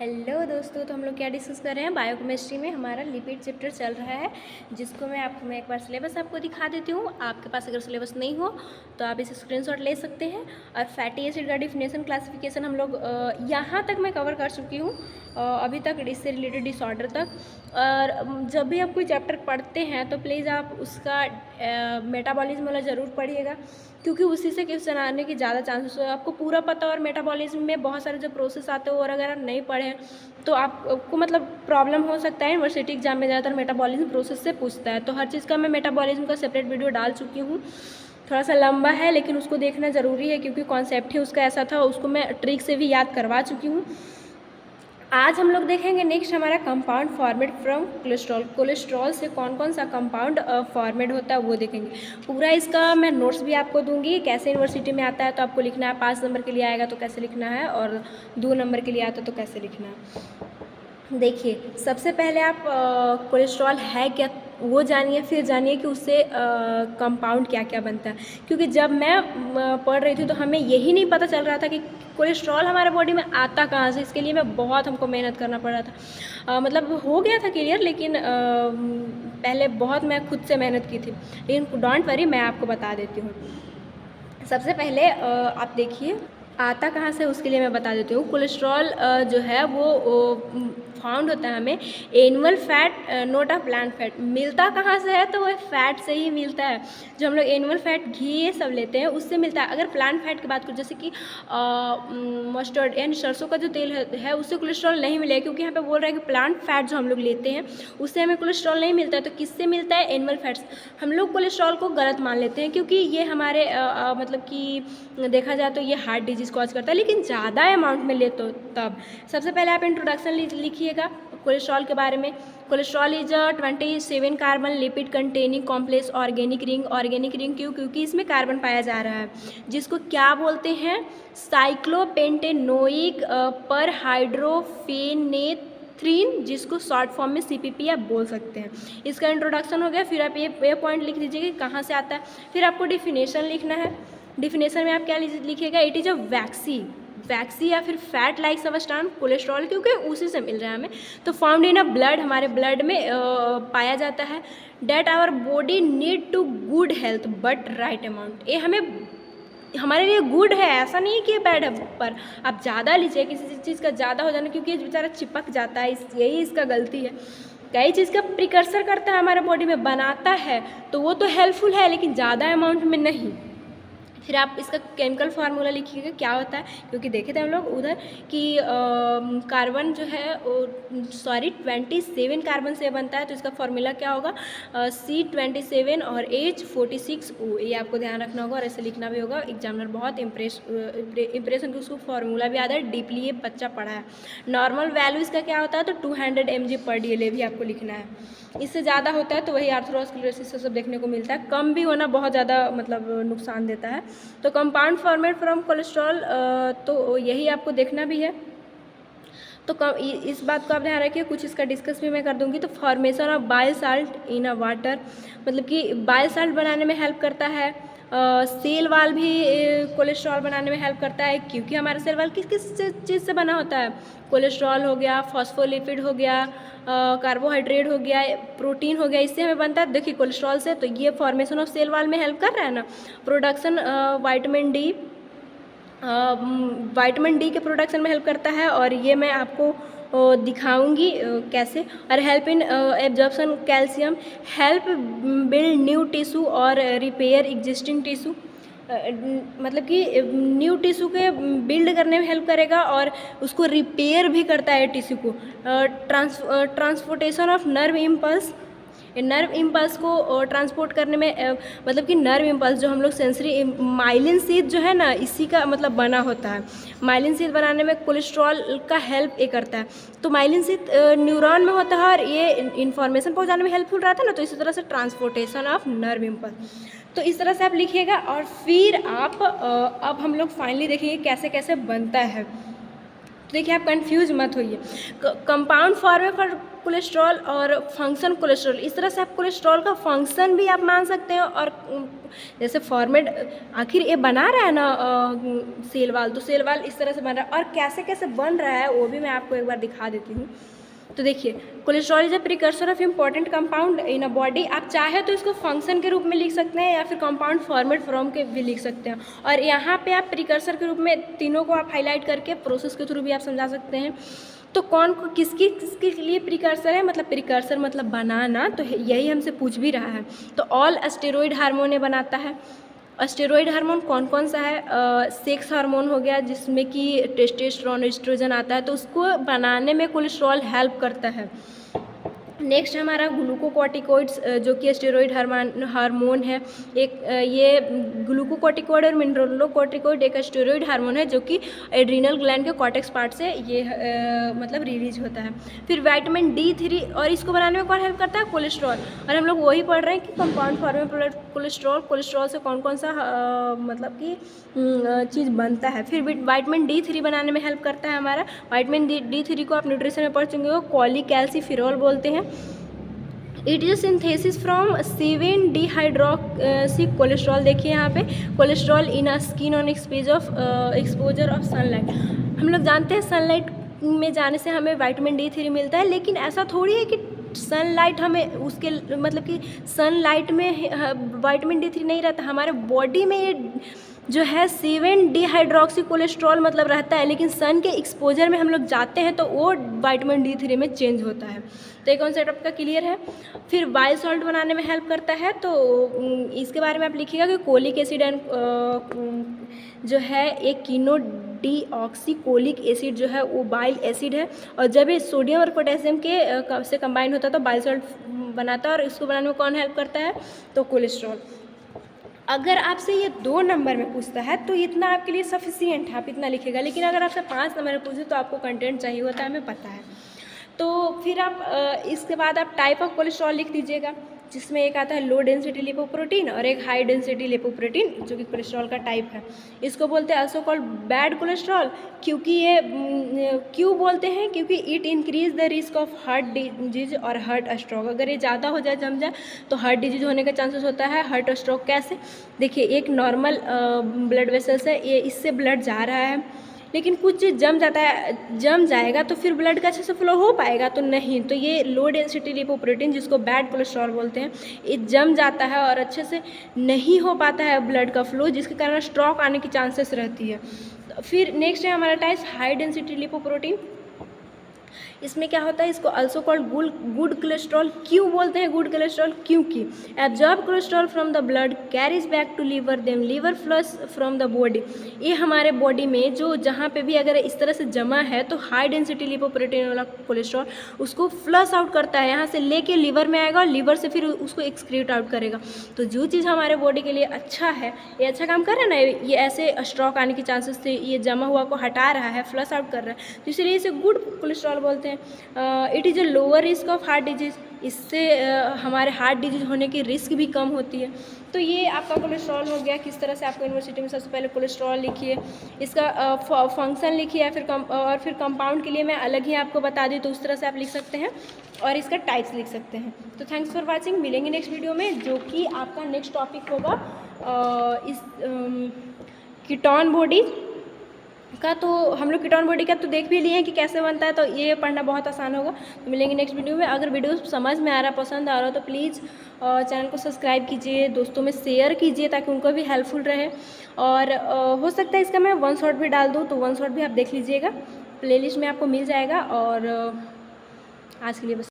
Hello दोस्तों, तो हम लोग क्या डिस्कस कर रहे हैं। बायोकेमिस्ट्री में हमारा लिपिड चैप्टर चल रहा है, जिसको मैं एक बार सिलेबस आपको दिखा देती हूँ। आपके पास अगर सिलेबस नहीं हो तो आप इसे स्क्रीनशॉट ले सकते हैं। और फैटी एसिड का डिफिनेशन, क्लासिफिकेशन हम लोग यहाँ तक मैं कवर कर चुकी हूँ, अभी तक इससे रिलेटेड डिसऑर्डर तक। और जब भी आप कोई चैप्टर पढ़ते हैं तो प्लीज़ आप उसका मेटाबॉलिज्म वाला ज़रूर पढ़िएगा, क्योंकि उसी से क्वेश्चन आने की ज़्यादा चांसेस हो। आपको पूरा पता और मेटाबॉलिज्म में बहुत सारे जो प्रोसेस आते हो, और अगर आप नहीं पढ़े तो आपको मतलब प्रॉब्लम हो सकता है। यूनिवर्सिटी एग्जाम में ज़्यादातर मेटाबॉलिज्म प्रोसेस से पूछता है, तो हर चीज़ का मैं मेटाबॉलिज्म का सेपरेट वीडियो डाल चुकी हूँ। थोड़ा सा लंबा है लेकिन उसको देखना ज़रूरी है, क्योंकि कॉन्सेप्ट ही उसका ऐसा था, उसको मैं ट्रिक से भी याद करवा चुकी हूँ। आज हम लोग देखेंगे नेक्स्ट हमारा compound format from cholesterol. Cholesterol से कौन कौन सा कंपाउंड फॉर्मेट होता है वो देखेंगे। पूरा इसका मैं नोट्स भी आपको दूंगी, कैसे यूनिवर्सिटी में आता है तो आपको लिखना है, 5 नंबर के लिए आएगा तो कैसे लिखना है, और 2 नंबर के लिए आता है तो कैसे लिखना है। देखिए, सबसे पहले आप कोलेस्ट्रॉल है क्या वो जानिए, फिर जानिए कि उससे कंपाउंड क्या क्या बनता है। क्योंकि जब मैं पढ़ रही थी तो हमें यही नहीं पता चल रहा था कि कोलेस्ट्रॉल हमारे बॉडी में आता कहाँ से। इसके लिए मैं बहुत हमको मेहनत करना पड़ रहा था। मतलब हो गया था क्लियर, लेकिन पहले बहुत मैं खुद से मेहनत की थी। लेकिन डोंट वरी, मैं आपको बता देती हूँ। सबसे पहले आप देखिए आता कहाँ से, उसके लिए मैं बता देती हूँ। कोलेस्ट्रॉल जो है वो फाउंड होता है हमें animal fat, note of plant fat. मिलता कहाँ से है तो वो फैट से ही मिलता है। जो हम लोग एनिमल फैट, घी ये सब लेते हैं उससे मिलता है। अगर प्लांट फैट की बात करूँ, जैसे कि मस्टर्ड यानी सरसों का जो तेल है उससे कोलेस्ट्रॉल नहीं मिलेगा, क्योंकि यहाँ पे बोल रहा है कि प्लांट फैट जो हम लोग लेते हैं उससे हमें कोलेस्ट्रॉल नहीं मिलता है। तो किससे मिलता है? Animal fats. हम लोग कोलेस्ट्रॉल को गलत मान लेते हैं, क्योंकि ये हमारे मतलब कि देखा जाए तो ये हार्ट डिजीज़ कॉज करता है, लेकिन ज़्यादा अमाउंट में ले तो तब। सबसे पहले आप इंट्रोडक्शन लिखिएगा कोलेस्ट्रॉल के बारे में। Cholesterol is 27 carbon lipid containing complex organic ring. Organic ring क्यों? क्योंकि इसमें कार्बन पाया जा रहा है, जिसको क्या बोलते हैं? साइक्लोपेंटेनोइक पर हाइड्रोफेनेथ्रीन, जिसको शॉर्ट फॉर्म में CPP आप बोल सकते हैं। इसका इंट्रोडक्शन हो गया। फिर आप ये पॉइंट लिख दीजिए कि कहाँ से आता है। फिर आपको डिफिनेशन लिखना है। डिफिनेशन में आप क्या लिखिएगा? इट इज़ अ वैक्सी या फिर फैट लाइक सबस्टांस कोलेस्ट्रॉल, क्योंकि उसी से मिल रहा है हमें। तो फाउंड इन अ ब्लड, हमारे ब्लड में पाया जाता है। That our body need to good health but right amount. ये हमें हमारे लिए गुड है, ऐसा नहीं है कि बैड है, पर आप ज़्यादा लीजिए। किसी चीज़ का ज़्यादा हो जाना, क्योंकि ये बेचारा चिपक जाता है, यही इसका गलती है। कई चीज़ का प्रिकर्सर करता है हमारे बॉडी में, बनाता है, तो वो तो हेल्पफुल है लेकिन ज़्यादा अमाउंट में नहीं। फिर आप इसका केमिकल फार्मूला लिखिएगा क्या होता है, क्योंकि देखे थे हम लोग उधर कि कार्बन जो है वो 27 कार्बन से बनता है। तो इसका फार्मूला क्या होगा? C27 और H46O। ये आपको ध्यान रखना होगा और ऐसे लिखना भी होगा। एग्जामिनर बहुत इम्प्रेशन की उसको फार्मूला भी याद है, डीपली ये बच्चा पढ़ा है। नॉर्मल वैल्यू इसका क्या होता है? तो 200 mg/dl भी आपको लिखना है। इससे ज़्यादा होता है तो वही आर्थरोस्क्लेरोसिस सब देखने को मिलता है। कम भी होना बहुत ज़्यादा मतलब नुकसान देता है। तो कंपाउंड फॉर्मेट फ्रॉम कोलेस्ट्रॉल, तो यही आपको देखना भी है। तो इस बात को आप ध्यान रखिए। कुछ इसका डिस्कस भी मैं कर दूंगी। तो formation of bile salt in a water, मतलब कि बाइल साल्ट बनाने में हेल्प करता है। सेल वाल भी कोलेस्ट्रॉल बनाने में हेल्प करता है, क्योंकि हमारा सेल वाल किस किस चीज़ से बना होता है? कोलेस्ट्रॉल हो गया, फॉस्फोलिपिड हो गया, कार्बोहाइड्रेट हो गया, प्रोटीन हो गया, इससे हमें बनता है। देखिए कोलेस्ट्रॉल से, तो ये फॉर्मेशन ऑफ सेल वाल में हेल्प कर रहा है ना। Production vitamin D, vitamin D के प्रोडक्शन में हेल्प करता है, और ये मैं आपको दिखाऊंगी कैसे। और help in absorption calcium, help build new tissue और रिपेयर एग्जिस्टिंग टिश्यू। मतलब कि न्यू टिश्यू के बिल्ड करने में हेल्प करेगा और उसको रिपेयर भी करता है टिश्यू को। Transportation of nerve impulse, nerve impulse को ट्रांसपोर्ट करने में मतलब कि नर्व इम्पल्स जो हम लोग सेंसरी माइलिन शीथ जो है ना, इसी का मतलब बना होता है। माइलिन शीथ बनाने में कोलेस्ट्रॉल का हेल्प ये करता है। तो माइलिन शीथ न्यूरॉन में होता है और ये इन्फॉर्मेशन पहुंचाने में हेल्पफुल रहता है ना। तो इसी तरह से ट्रांसपोर्टेशन ऑफ नर्व इम्पल्स, तो इस तरह से आप लिखिएगा। और फिर आप अब हम लोग फाइनली देखेंगे कैसे कैसे बनता है। देखिए आप कंफ्यूज मत होइए, कंपाउंड फॉर्म है फॉर कोलेस्ट्रॉल और फंक्शन कोलेस्ट्रॉल, इस तरह से आप कोलेस्ट्रॉल का फंक्शन भी आप मान सकते हैं। और जैसे फॉर्मेट आखिर ये बना रहा है ना सेल वाल, तो सेल वाल इस तरह से बन रहा है, और कैसे कैसे बन रहा है वो भी मैं आपको एक बार दिखा देती हूँ। तो देखिए cholesterol is a precursor of important compound in a body. आप चाहे तो इसको फंक्शन के रूप में लिख सकते हैं या फिर कंपाउंड फॉर्मेट फ्रॉम के भी लिख सकते हैं। और यहाँ पे आप प्रिकर्सर के रूप में तीनों को आप हाईलाइट करके प्रोसेस के थ्रू भी आप समझा सकते हैं। तो कौन को किसके लिए प्रिकर्सर है, मतलब प्रिकर्सर मतलब बनाना, तो यही हमसे पूछ भी रहा है। तो ऑल स्टेरॉइड हार्मोन बनाता है। स्टेरॉइड हार्मोन कौन कौन सा है, सेक्स हार्मोन हो गया जिसमें कि टेस्टोस्टेरोन एस्ट्रोजन आता है, तो उसको बनाने में कोलेस्ट्रॉल हेल्प करता है। नेक्स्ट हमारा ग्लूकोकॉर्टिकॉइड्स जो कि स्टेरॉइड हार्मोन है। एक ये ग्लूकोकॉर्टिकॉइड और मिनरलोकॉर्टिकॉइड एक स्टेरॉइड हार्मोन है जो कि एड्रीनल ग्लैंड के कॉर्टेक्स पार्ट से ये मतलब रिलीज होता है। फिर विटामिन D3, और इसको बनाने में कौन हेल्प करता है, कोलेस्ट्रॉल। और हम लोग वही पढ़ रहे हैं कि कंपाउंड फॉर्म में कोलेस्ट्रॉल से कौन कौन सा मतलब कि चीज़ बनता है। फिर विटामिन D3 बनाने में हेल्प करता है हमारा। विटामिन D3 को आप न्यूट्रिशन में पढ़ चुके हो, कॉलीकैल्सिफेरॉल बोलते हैं। It is synthesis from seven dehydroxy cholesterol. देखिए यहाँ पे cholesterol in a skin on exposure of sunlight. हम लोग जानते हैं सनलाइट में जाने से हमें विटामिन D3 मिलता है, लेकिन ऐसा थोड़ी है कि सनलाइट हमें उसके मतलब कि सनलाइट में विटामिन D3 नहीं रहता। हमारे बॉडी में ये जो है 7-डिहाइड्रोक्सी कोलेस्ट्रॉल मतलब रहता है, लेकिन सन के एक्सपोजर में हम लोग जाते हैं तो वो विटामिन D3 में चेंज होता है। तो ये कॉन्सेप्ट आपका क्लियर है। फिर बाइल सॉल्ट बनाने में हेल्प करता है, तो इसके बारे में आप लिखिएगा कि कोलिक एसिड एंड जो है एक कीनोडीऑक्सीकोलिक एसिड जो है वो बाइल एसिड है, और जब ये सोडियम और पोटेशियम के से कंबाइन होता है तो बाइल सॉल्ट बनाता है। और इसको बनाने में कौन हेल्प करता है, तो कोलेस्ट्रॉल। अगर आपसे ये 2 नंबर में पूछता है तो इतना आपके लिए सफिशिएंट है, आप इतना लिखेगा। लेकिन अगर आपसे 5 नंबर में पूछे तो आपको कंटेंट चाहिए होता है, हमें पता है। तो फिर आप इसके बाद आप टाइप ऑफ कोलेस्ट्रॉल लिख दीजिएगा, जिसमें एक आता है लो डेंसिटी लिपोप्रोटीन और एक हाई डेंसिटी लिपोप्रोटीन जो कि कोलेस्ट्रॉल का टाइप है। इसको बोलते हैं आल्सो कॉल्ड बैड कोलेस्ट्रॉल। क्योंकि ये क्यों बोलते हैं, क्योंकि it increase the risk of heart disease और हार्ट स्ट्रोक। अगर ये ज़्यादा हो जाए, जम जाए, तो हार्ट डिजीज होने का चांसेस होता है। हार्ट स्ट्रोक कैसे, देखिए एक नॉर्मल ब्लड वेसल्स है, ये इससे ब्लड जा रहा है, लेकिन कुछ चीज़ जम जाएगा तो फिर ब्लड का अच्छे से फ्लो हो पाएगा, तो नहीं। तो ये लो डेंसिटी लिपोप्रोटीन जिसको बैड कोलेस्ट्रॉल बोलते हैं, ये जम जाता है और अच्छे से नहीं हो पाता है ब्लड का फ्लो, जिसके कारण स्ट्रोक आने की चांसेस रहती है। फिर नेक्स्ट है हमारा टाइप हाई डेंसिटी लिपोप्रोटीन। इसमें क्या होता है, इसको अल्सो कॉल्ड गुड कोलेस्ट्रॉल। क्यों बोलते हैं गुड कोलेस्ट्रॉल, क्योंकि absorb cholesterol from the blood carries back to liver, then liver flush from the body. ये हमारे बॉडी में जो जहाँ पे भी अगर इस तरह से जमा है तो हाई डेंसिटी लिपोप्रोटीन वाला कोलेस्ट्रॉल उसको फ्लश आउट करता है, यहाँ से लेके लीवर में आएगा और लीवर से फिर उसको एक्सक्रीट आउट करेगा। तो जो चीज़ हमारे बॉडी के लिए अच्छा है, ये अच्छा काम कर रहा है ना, ये ऐसे स्ट्रोक आने की चांसेस थे, ये जमा हुआ को हटा रहा है, फ्लश आउट कर रहा है, तो इसलिए इसे गुड कोलेस्ट्रॉल बोलते हैं। It is a lower risk of heart disease. इससे हमारे हार्ट डिजीज होने की रिस्क भी कम होती है। तो ये आपका कोलेस्ट्रॉल हो गया। किस तरह से आपको यूनिवर्सिटी में सबसे पहले कोलेस्ट्रॉल लिखिए, इसका फंक्शन लिखिए, या फिर कंपाउंड के लिए मैं अलग ही आपको बता दी, तो उस तरह से आप लिख सकते हैं, और इसका टाइप्स लिख सकते हैं। तो थैंक्स फॉर वॉचिंग। मिलेंगे नेक्स्ट वीडियो में, जो कि आपका नेक्स्ट टॉपिक होगा इस कीटोन बॉडी का। तो हम लोग कीटोन बॉडी का तो देख भी लिए हैं कि कैसे बनता है, तो ये पढ़ना बहुत आसान होगा। तो मिलेंगे नेक्स्ट वीडियो में। अगर वीडियो समझ में आ रहा, पसंद आ रहा हो, तो प्लीज़ चैनल को सब्सक्राइब कीजिए, दोस्तों में शेयर कीजिए ताकि उनको भी हेल्पफुल रहे। और हो सकता है इसका मैं 1 शॉट भी डाल दूँ, तो 1 शॉट भी आप देख लीजिएगा, प्लेलिस्ट में आपको मिल जाएगा। और आज के लिए बस।